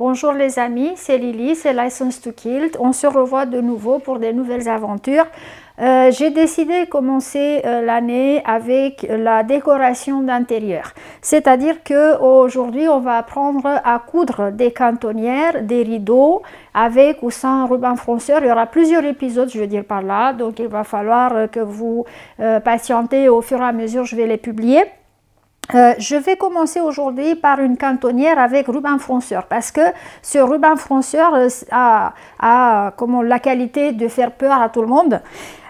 Bonjour les amis, c'est Lily, c'est License to Quilt. On se revoit de nouveau pour des nouvelles aventures. J'ai décidé de commencer l'année avec la décoration d'intérieur. C'est-à-dire qu'aujourd'hui, on va apprendre à coudre des cantonnières, des rideaux, avec ou sans ruban fronceur. Il y aura plusieurs épisodes, je veux dire par là. Donc, il va falloir que vous patientez au fur et à mesure, je vais les publier. Je vais commencer aujourd'hui par une cantonnière avec ruban fronceur parce que ce ruban fronceur a comme la qualité de faire peur à tout le monde.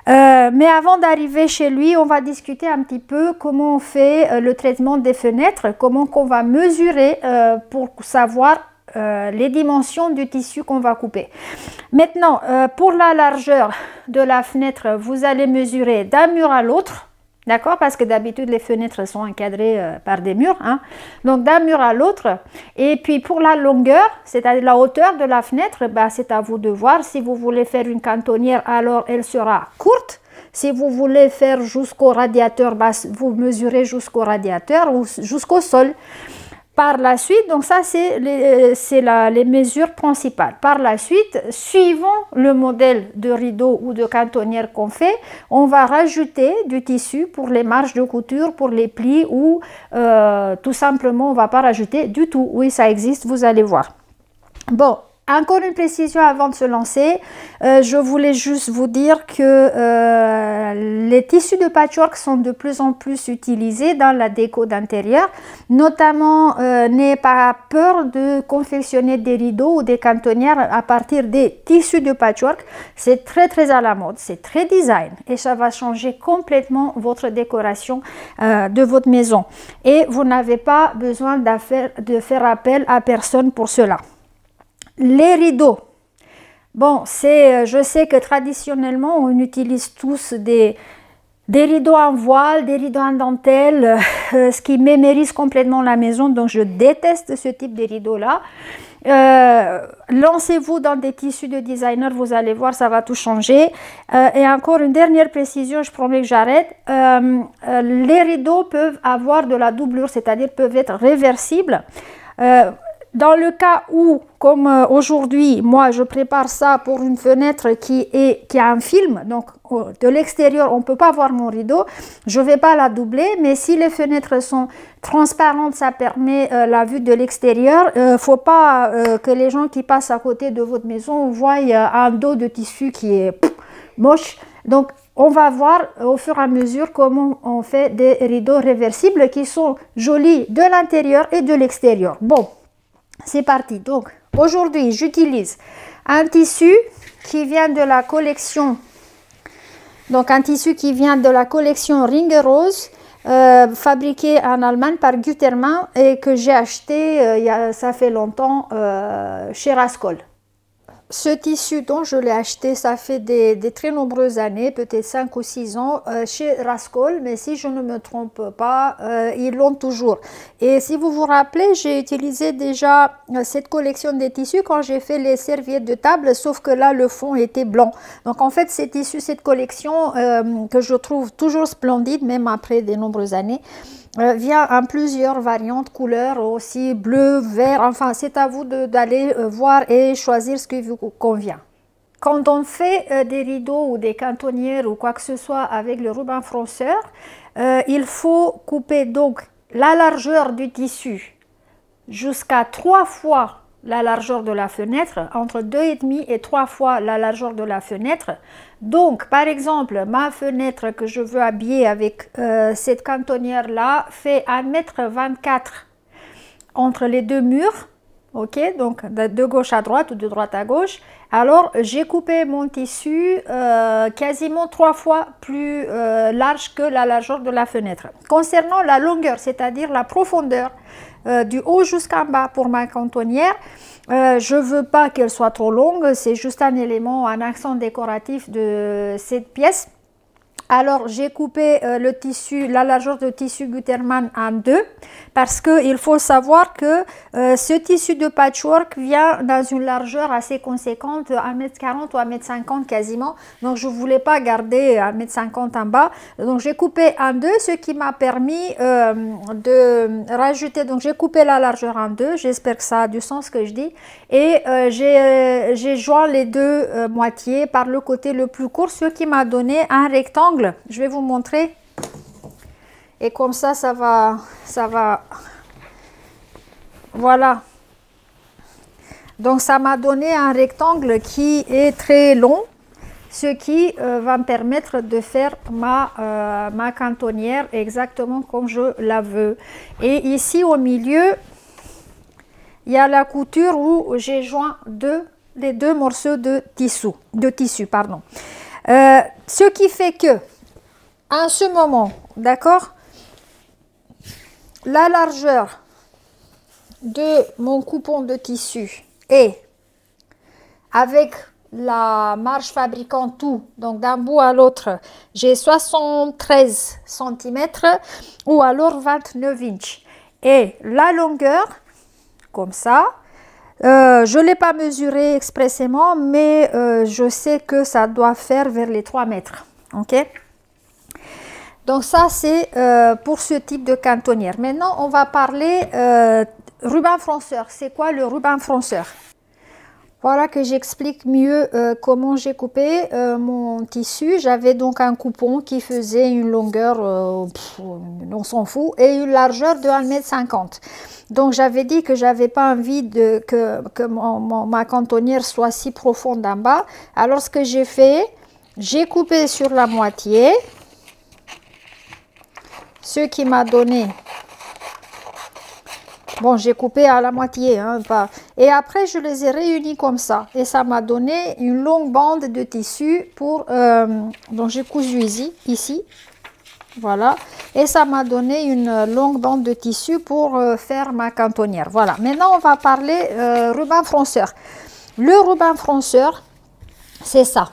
Mais avant d'arriver chez lui, on va discuter un petit peu comment on fait le traitement des fenêtres, comment on va mesurer pour savoir les dimensions du tissu qu'on va couper. Maintenant, pour la largeur de la fenêtre, vous allez mesurer d'un mur à l'autre. D'accord? Parce que d'habitude, les fenêtres sont encadrées par des murs. Hein? Donc, d'un mur à l'autre. Et puis, pour la longueur, c'est-à-dire la hauteur de la fenêtre, bah, c'est à vous de voir. Si vous voulez faire une cantonnière, alors elle sera courte. Si vous voulez faire jusqu'au radiateur, bah, vous mesurez jusqu'au radiateur ou jusqu'au sol. Par la suite, donc ça c'est les mesures principales. Par la suite, suivant le modèle de rideau ou de cantonnière qu'on fait, on va rajouter du tissu pour les marges de couture, pour les plis ou tout simplement on ne va pas rajouter du tout. Oui, ça existe, vous allez voir. Bon. Encore une précision avant de se lancer, je voulais juste vous dire que les tissus de patchwork sont de plus en plus utilisés dans la déco d'intérieur. Notamment, n'ayez pas peur de confectionner des rideaux ou des cantonnières à partir des tissus de patchwork. C'est très à la mode, c'est très design et ça va changer complètement votre décoration de votre maison. Et vous n'avez pas besoin de faire appel à personne pour cela. Les rideaux, bon, je sais que traditionnellement, on utilise tous des rideaux en voile, des rideaux en dentelle, ce qui mémérise complètement la maison, donc je déteste ce type de rideaux-là. Lancez-vous dans des tissus de designer, vous allez voir, ça va tout changer. Et encore une dernière précision, je promets que j'arrête. Les rideaux peuvent avoir de la doublure, c'est-à-dire peuvent être réversibles. Dans le cas où, comme aujourd'hui, moi je prépare ça pour une fenêtre qui a un film, donc de l'extérieur on ne peut pas voir mon rideau, je ne vais pas la doubler, mais si les fenêtres sont transparentes, ça permet la vue de l'extérieur. Il ne faut pas que les gens qui passent à côté de votre maison voient un dos de tissu qui est moche. Donc on va voir au fur et à mesure comment on fait des rideaux réversibles qui sont jolis de l'intérieur et de l'extérieur. Bon. C'est parti. Donc, aujourd'hui, j'utilise un tissu qui vient de la collection. Donc, un tissu qui vient de la collection Ringe Rose, fabriqué en Allemagne par Gütermann et que j'ai acheté, ça fait longtemps, chez Raskol. Ce tissu dont je l'ai acheté, ça fait des très nombreuses années, peut-être 5 ou 6 ans, chez Raskol, mais si je ne me trompe pas, ils l'ont toujours. Et si vous vous rappelez, j'ai utilisé déjà cette collection de tissus quand j'ai fait les serviettes de table, sauf que là, le fond était blanc. Donc en fait, ces tissus, cette collection, que je trouve toujours splendide, même après de nombreuses années, vient en plusieurs variantes, couleurs aussi, bleu, vert, enfin c'est à vous d'aller voir et choisir ce qui vous convient. Quand on fait des rideaux ou des cantonnières ou quoi que ce soit avec le ruban fronceur, il faut couper donc la largeur du tissu jusqu'à 3 fois la largeur de la fenêtre, entre 2,5 et 3 fois la largeur de la fenêtre. Donc, par exemple, ma fenêtre que je veux habiller avec cette cantonnière-là fait 1,24 m entre les deux murs. Ok, donc de gauche à droite ou de droite à gauche. Alors, j'ai coupé mon tissu quasiment 3 fois plus large que la largeur de la fenêtre. Concernant la longueur, c'est-à-dire la profondeur, du haut jusqu'en bas pour ma cantonnière, je ne veux pas qu'elle soit trop longue, c'est juste un élément, un accent décoratif de cette pièce. Alors j'ai coupé le tissu, la largeur de tissu Gutermann en deux parce qu'il faut savoir que ce tissu de patchwork vient dans une largeur assez conséquente, 1,40 m ou 1,50 m quasiment. Donc je ne voulais pas garder 1,50 m en bas. Donc j'ai coupé en deux, ce qui m'a permis de rajouter. Donc j'ai coupé la largeur en deux, j'espère que ça a du sens ce que je dis. Et j'ai joint les deux moitiés par le côté le plus court, ce qui m'a donné un rectangle. Je vais vous montrer et comme ça va, voilà. Donc ça m'a donné un rectangle qui est très long, ce qui va me permettre de faire ma cantonnière exactement comme je la veux. Et ici au milieu, il y a la couture où j'ai joint les deux morceaux de tissu, pardon. Ce qui fait que, en ce moment, d'accord, la largeur de mon coupon de tissu est, avec la marge fabricant tout, donc d'un bout à l'autre, j'ai 73 cm ou alors 29 inches. Et la longueur, comme ça, je ne l'ai pas mesuré expressément, mais je sais que ça doit faire vers les 3 mètres. Ok? Donc ça, c'est pour ce type de cantonnière. Maintenant, on va parler ruban fronceur. C'est quoi le ruban fronceur? Voilà que j'explique mieux comment j'ai coupé mon tissu. J'avais donc un coupon qui faisait une longueur, on s'en fout, et une largeur de 1,50 m. Donc j'avais dit que j'avais pas envie que ma cantonnière soit si profonde en bas. Alors ce que j'ai fait, j'ai coupé sur la moitié, ce qui m'a donné... Bon, j'ai coupé à la moitié, hein, pas. Et après, je les ai réunis comme ça. Et ça m'a donné une longue bande de tissu pour... donc, j'ai cousu ici. Voilà. Et ça m'a donné une longue bande de tissu pour faire ma cantonnière. Voilà. Maintenant, on va parler ruban fronceur. Le ruban fronceur, c'est ça.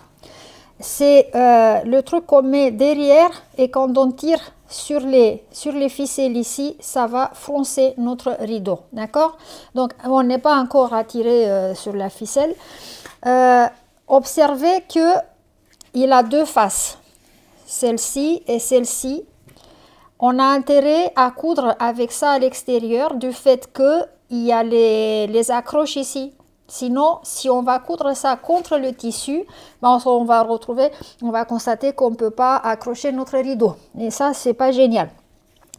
C'est le truc qu'on met derrière et quand on tire sur les ficelles ici, ça va froncer notre rideau, d'accord? Donc on n'est pas encore à tirer sur la ficelle. Observez que il a deux faces, celle-ci et celle-ci. On a intérêt à coudre avec ça à l'extérieur du fait que il y a les accroches ici. Sinon, si on va coudre ça contre le tissu, ben on va constater qu'on ne peut pas accrocher notre rideau. Et ça, c'est pas génial.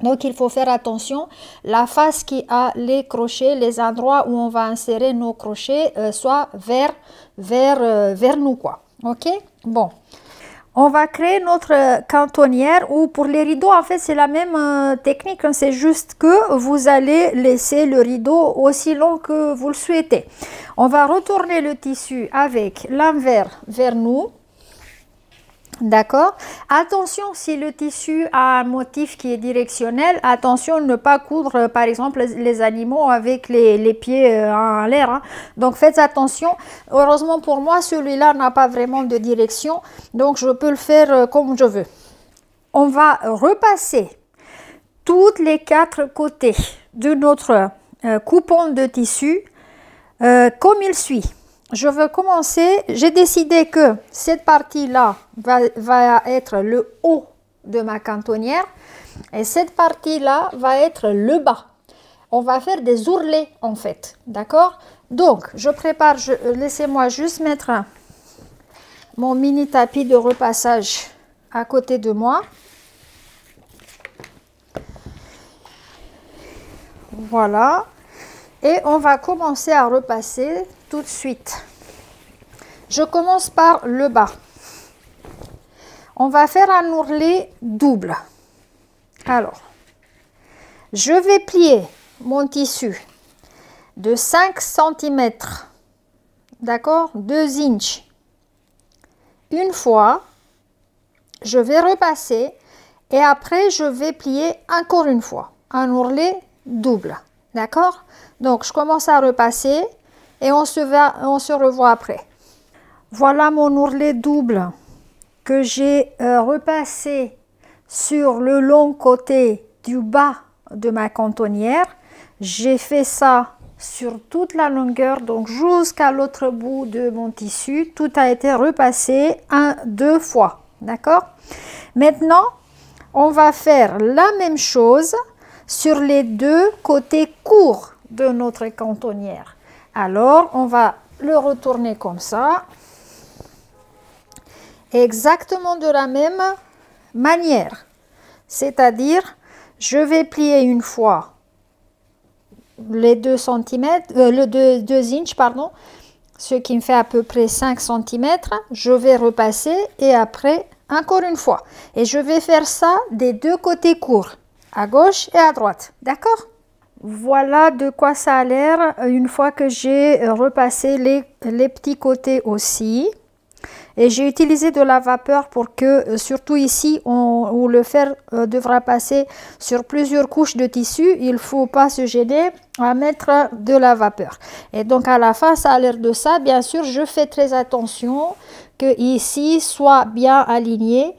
Donc, il faut faire attention. La face qui a les crochets, les endroits où on va insérer nos crochets, soit vers nous, quoi. Ok? Bon. On va créer notre cantonnière où pour les rideaux, en fait, c'est la même technique. Hein, c'est juste que vous allez laisser le rideau aussi long que vous le souhaitez. On va retourner le tissu avec l'envers vers nous. D'accord? Attention, si le tissu a un motif qui est directionnel, attention ne pas coudre par exemple les animaux avec les pieds en l'air. Hein. Donc faites attention. Heureusement pour moi, celui-là n'a pas vraiment de direction, donc je peux le faire comme je veux. On va repasser tous les quatre côtés de notre coupon de tissu comme il suit. Je veux commencer, j'ai décidé que cette partie-là va être le haut de ma cantonnière et cette partie-là va être le bas. On va faire des ourlets en fait, d'accord? Donc, je prépare, laissez-moi juste mettre mon mini tapis de repassage à côté de moi. Voilà. Et on va commencer à repasser tout de suite. Je commence par le bas. On va faire un ourlet double. Alors, je vais plier mon tissu de 5 cm, d'accord, 2 inches. Une fois, je vais repasser et après je vais plier encore une fois, un ourlet double, d'accord? Donc, je commence à repasser et on se revoit après. Voilà mon ourlet double que j'ai repassé sur le long côté du bas de ma cantonnière. J'ai fait ça sur toute la longueur, donc jusqu'à l'autre bout de mon tissu. Tout a été repassé deux fois, d'accord? Maintenant, on va faire la même chose sur les deux côtés courts de notre cantonnière. Alors, on va le retourner comme ça, exactement de la même manière. C'est-à-dire, je vais plier une fois les 2 cm, le 2 inches, pardon, ce qui me fait à peu près 5 cm. Je vais repasser et après, encore une fois. Et je vais faire ça des deux côtés courts, à gauche et à droite. D'accord? Voilà de quoi ça a l'air une fois que j'ai repassé les petits côtés aussi. Et j'ai utilisé de la vapeur pour que, surtout ici, où le fer devra passer sur plusieurs couches de tissu, il ne faut pas se gêner à mettre de la vapeur. Et donc à la fin, ça a l'air de ça. Bien sûr, je fais très attention que ici soit bien aligné,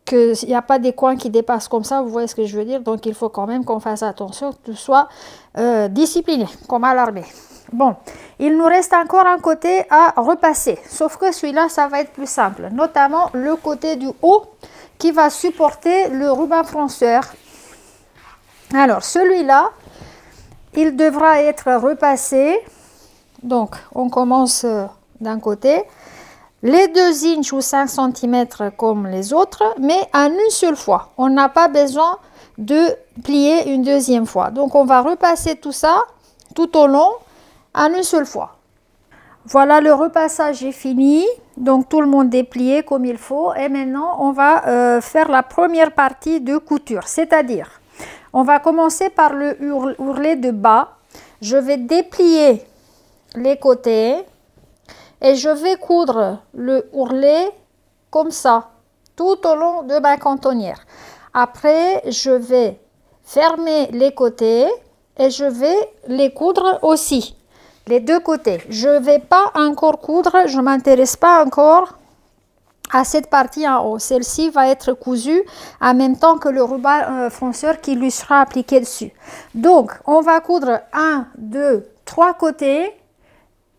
qu'il n'y a pas des coins qui dépassent comme ça, vous voyez ce que je veux dire. Donc il faut quand même qu'on fasse attention, que tout soit discipliné, comme à l'armée. Bon, il nous reste encore un côté à repasser, sauf que celui-là, ça va être plus simple, notamment le côté du haut qui va supporter le ruban fronceur. Alors, celui-là, il devra être repassé. Donc, on commence d'un côté, les 2 inches ou 5 cm comme les autres, mais en une seule fois. On n'a pas besoin de plier une deuxième fois. Donc, on va repasser tout ça tout au long en une seule fois. Voilà, le repassage est fini, donc tout le monde est plié comme il faut. Et maintenant, on va faire la première partie de couture, c'est-à-dire, on va commencer par le ourlet de bas. Je vais déplier les côtés et je vais coudre le ourlet comme ça, tout au long de ma cantonnière. Après, je vais fermer les côtés et je vais les coudre aussi. Les deux côtés. Je ne vais pas encore coudre, je ne m'intéresse pas encore à cette partie en haut. Celle-ci va être cousue en même temps que le ruban fronceur qui lui sera appliqué dessus. Donc, on va coudre 1, 2, 3 côtés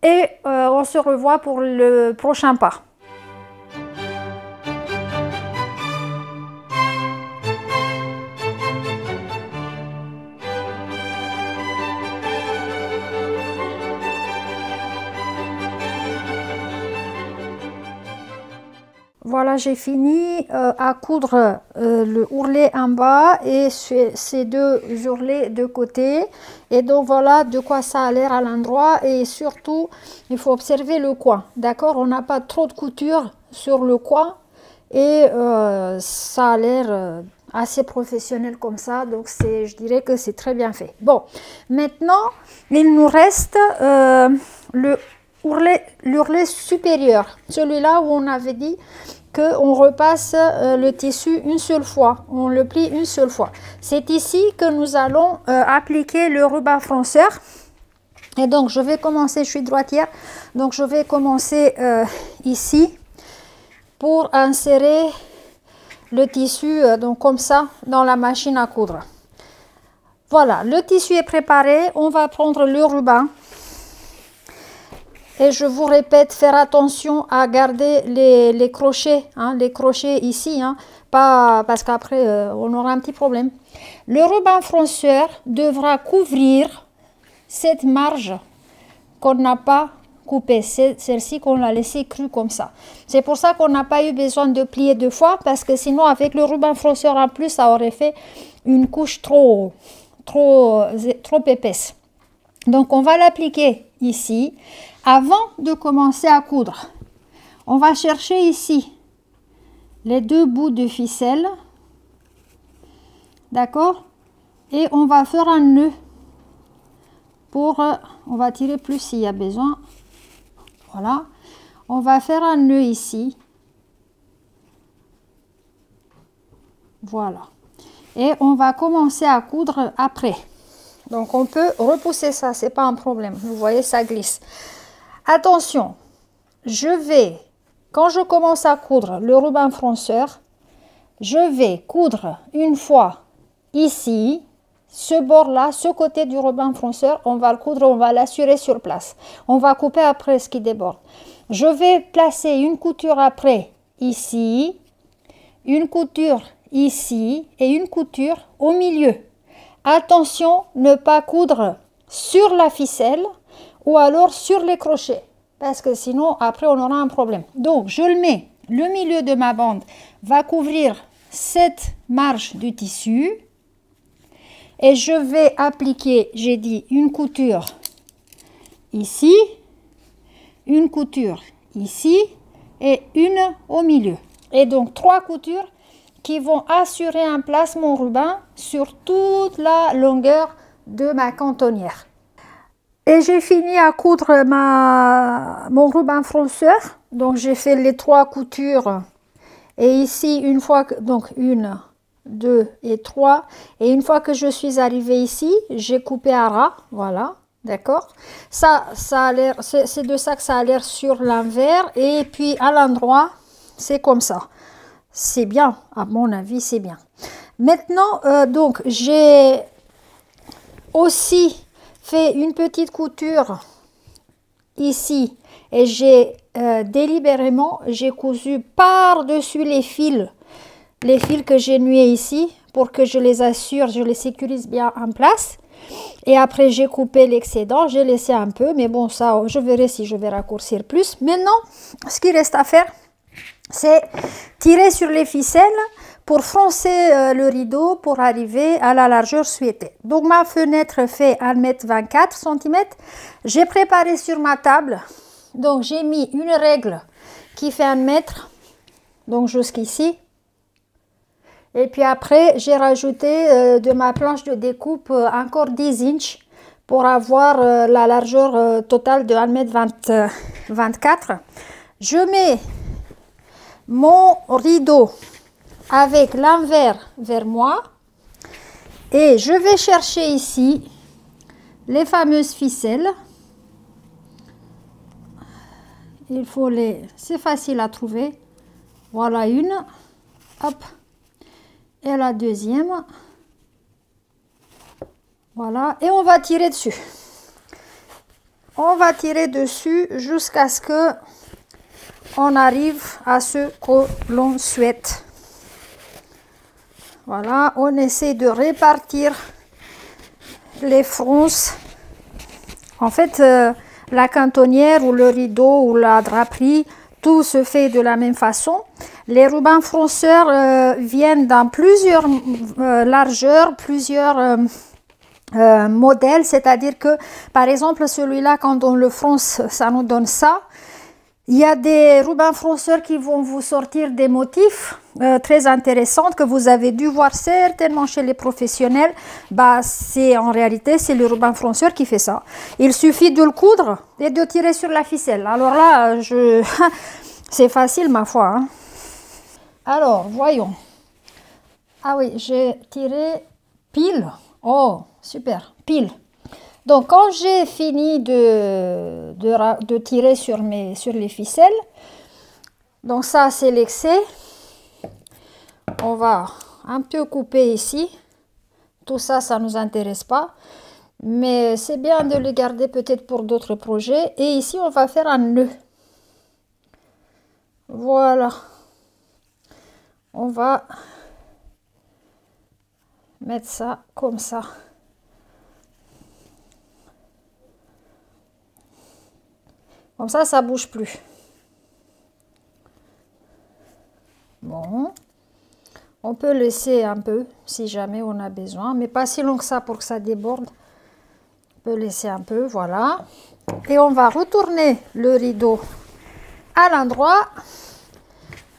et on se revoit pour le prochain pas. Voilà, j'ai fini à coudre le ourlet en bas et ces deux ourlets de côté. Et donc voilà de quoi ça a l'air à l'endroit. Et surtout, il faut observer le coin. D'accord? On n'a pas trop de couture sur le coin. Et ça a l'air assez professionnel comme ça. Donc je dirais que c'est très bien fait. Bon, maintenant, il nous reste l'ourlet supérieur. Celui-là où on avait dit qu'on repasse le tissu une seule fois, on le plie une seule fois. C'est ici que nous allons appliquer le ruban fronceur. Et donc je vais commencer, je suis droitière, donc je vais commencer ici pour insérer le tissu donc comme ça dans la machine à coudre. Voilà, le tissu est préparé, on va prendre le ruban. Et je vous répète, faire attention à garder les crochets, hein, les crochets ici, hein, pas, parce qu'après on aura un petit problème. Le ruban fronceur devra couvrir cette marge qu'on n'a pas coupée, celle-ci qu'on a laissée crue comme ça. C'est pour ça qu'on n'a pas eu besoin de plier deux fois, parce que sinon avec le ruban fronceur en plus, ça aurait fait une couche trop épaisse. Donc on va l'appliquer ici. Avant de commencer à coudre, on va chercher ici les deux bouts de ficelle, d'accord, et on va faire un nœud pour, on va tirer plus s'il y a besoin, voilà, on va faire un nœud ici, voilà, et on va commencer à coudre après. Donc on peut repousser ça, c'est pas un problème, vous voyez ça glisse. Attention, je vais quand je commence à coudre le ruban fronceur, je vais coudre une fois ici, ce bord-là, ce côté du ruban fronceur, on va le coudre, on va l'assurer sur place. On va couper après ce qui déborde. Je vais placer une couture après ici, une couture ici et une couture au milieu. Attention, ne pas coudre sur la ficelle ou alors sur les crochets, parce que sinon après on aura un problème. Donc je le mets, le milieu de ma bande va couvrir cette marge du tissu et je vais appliquer, j'ai dit, une couture ici, une couture ici et une au milieu. Et donc 3 coutures qui vont assurer en place mon ruban sur toute la longueur de ma cantonnière. Et j'ai fini à coudre mon ruban fronceur. Donc j'ai fait les 3 coutures. Et ici, une fois que, donc 1, 2 et 3. Et une fois que je suis arrivée ici, j'ai coupé à ras. Voilà, d'accord. Ça a l'air, c'est de ça que ça a l'air sur l'envers. Et puis à l'endroit, c'est comme ça. C'est bien, à mon avis, c'est bien. Maintenant, donc j'ai aussi fait une petite couture ici et j'ai délibérément j'ai cousu par-dessus les fils que j'ai noués ici pour que je les assure, je les sécurise bien en place. Et après j'ai coupé l'excédent, j'ai laissé un peu, mais bon, ça je verrai si je vais raccourcir plus. Maintenant, ce qui reste à faire, c'est tirer sur les ficelles pour froncer le rideau pour arriver à la largeur souhaitée. Donc ma fenêtre fait 1,24 cm. J'ai préparé sur ma table, donc j'ai mis une règle qui fait 1 mètre, donc jusqu'ici. Et puis après j'ai rajouté de ma planche de découpe encore 10 inches pour avoir la largeur totale de 1,24 m. Je mets mon rideau avec l'envers vers moi et je vais chercher ici les fameuses ficelles. Il faut c'est facile à trouver. Voilà une, hop, et la deuxième, voilà, et on va tirer dessus. On va tirer dessus jusqu'à ce que on arrive à ce que l'on souhaite. Voilà, on essaie de répartir les fronces. En fait, la cantonnière ou le rideau ou la draperie, tout se fait de la même façon. Les rubans fronceurs viennent dans plusieurs largeurs, plusieurs modèles, c'est-à-dire que, par exemple, celui-là, quand on le fronce, ça nous donne ça. Il y a des rubans fronceurs qui vont vous sortir des motifs très intéressants que vous avez dû voir certainement chez les professionnels. Bah, en réalité, c'est le ruban fronceur qui fait ça. Il suffit de le coudre et de tirer sur la ficelle. Alors là, c'est facile ma foi. Hein. Alors, voyons. Ah oui, j'ai tiré pile. Oh, super, pile. Donc, quand j'ai fini de tirer sur les ficelles, donc ça, c'est l'excès. On va un peu couper ici. Tout ça, ça ne nous intéresse pas. Mais c'est bien de les garder peut-être pour d'autres projets. Et ici, on va faire un nœud. Voilà. On va mettre ça comme ça. Comme ça bouge plus. Bon, on peut laisser un peu si jamais on a besoin, mais pas si long que ça pour que ça déborde. On peut laisser un peu, voilà. Et on va retourner le rideau à l'endroit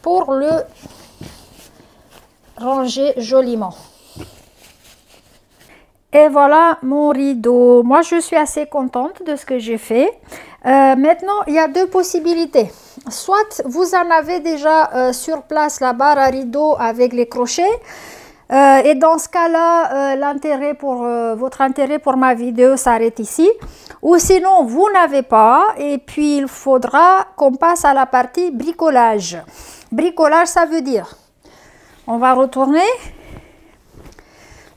pour le ranger joliment. Et voilà mon rideau. Moi, je suis assez contente de ce que j'ai fait. Maintenant, il y a 2 possibilités. Soit vous en avez déjà sur place la barre à rideau avec les crochets. Et dans ce cas-là, votre intérêt pour ma vidéo s'arrête ici. Ou sinon, vous n'avez pas. Et puis, il faudra qu'on passe à la partie bricolage. Bricolage, ça veut dire, on va retourner.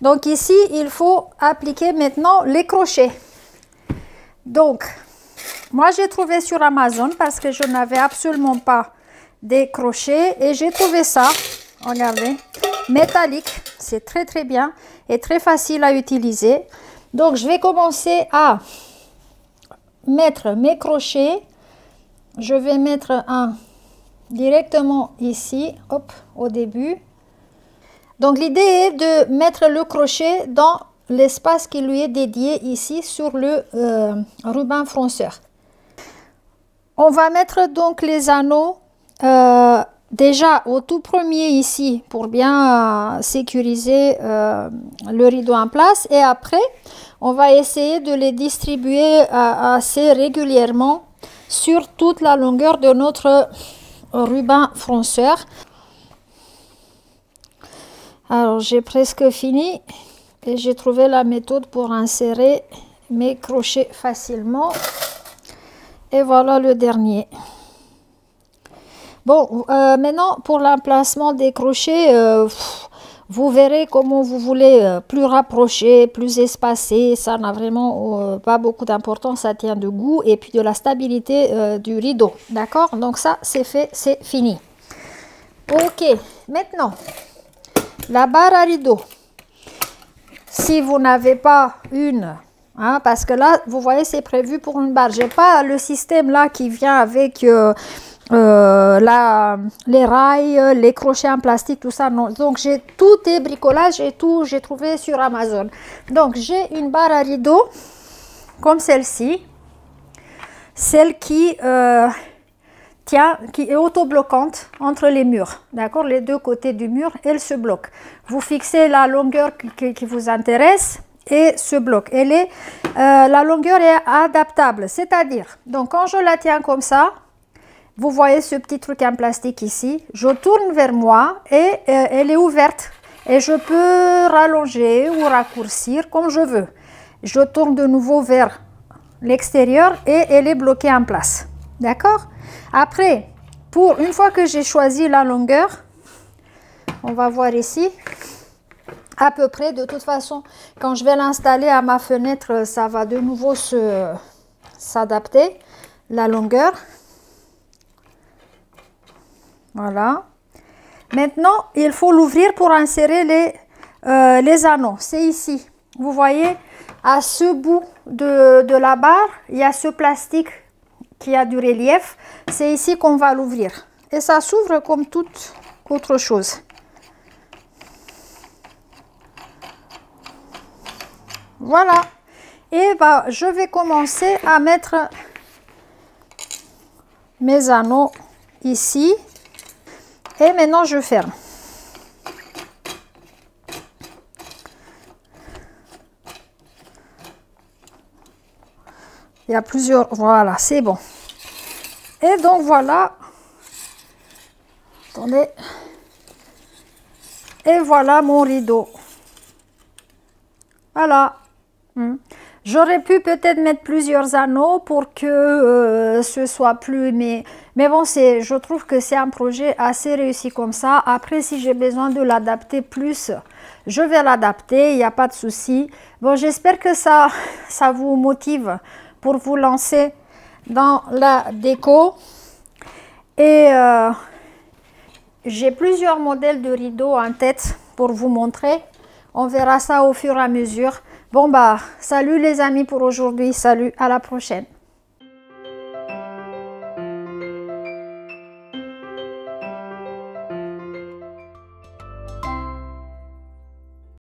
Donc ici, il faut appliquer maintenant les crochets. Donc, moi, j'ai trouvé sur Amazon parce que je n'avais absolument pas des crochets. Et j'ai trouvé ça, regardez, métallique. C'est très très bien et très facile à utiliser. Donc, je vais commencer à mettre mes crochets. Je vais mettre un directement ici, hop, au début. Donc, l'idée est de mettre le crochet dans l'espace qui lui est dédié ici sur le ruban fronceur. On va mettre donc les anneaux déjà au tout premier ici pour bien sécuriser le rideau en place, et après on va essayer de les distribuer assez régulièrement sur toute la longueur de notre ruban fronceur. Alors j'ai presque fini et j'ai trouvé la méthode pour insérer mes crochets facilement. Et voilà le dernier. Bon, maintenant pour l'emplacement des crochets, vous verrez comment vous voulez, plus rapproché, plus espacé. Ça n'a vraiment pas beaucoup d'importance, ça tient de goût et puis de la stabilité du rideau. D'accord? Donc ça, c'est fait, c'est fini. Ok, maintenant, la barre à rideau. Si vous n'avez pas une, hein, parce que là, vous voyez, c'est prévu pour une barre. Je n'ai pas le système là qui vient avec les rails, les crochets en plastique, tout ça. Non. Donc, tout est bricolage et tout, j'ai trouvé sur Amazon. Donc, j'ai une barre à rideau comme celle-ci. Celle qui est autobloquante entre les murs, d'accord, les deux côtés du mur, elle se bloque. Vous fixez la longueur qui vous intéresse et se bloque. La longueur est adaptable, c'est-à-dire, donc quand je la tiens comme ça, vous voyez ce petit truc en plastique ici, je tourne vers moi et elle est ouverte et je peux rallonger ou raccourcir comme je veux. Je tourne de nouveau vers l'extérieur et elle est bloquée en place, d'accord. Après, une fois que j'ai choisi la longueur, on va voir ici, à peu près, de toute façon, quand je vais l'installer à ma fenêtre, ça va de nouveau s'adapter, la longueur. Voilà. Maintenant, il faut l'ouvrir pour insérer les anneaux. C'est ici. Vous voyez, à ce bout de la barre, il y a ce plastique qui a du relief. C'est ici qu'on va l'ouvrir. Et ça s'ouvre comme toute autre chose. Voilà. Et je vais commencer à mettre mes anneaux ici. Et maintenant, je ferme. Il y a plusieurs, voilà, c'est bon. Et donc voilà, attendez, et voilà mon rideau. Voilà. J'aurais pu peut-être mettre plusieurs anneaux pour que ce soit plus, mais bon, je trouve que c'est un projet assez réussi comme ça. Après, si j'ai besoin de l'adapter plus, je vais l'adapter, il n'y a pas de souci. Bon, j'espère que ça vous motive pour vous lancer dans la déco. Et j'ai plusieurs modèles de rideaux en tête pour vous montrer. On verra ça au fur et à mesure. Bon, salut les amis pour aujourd'hui. Salut, à la prochaine.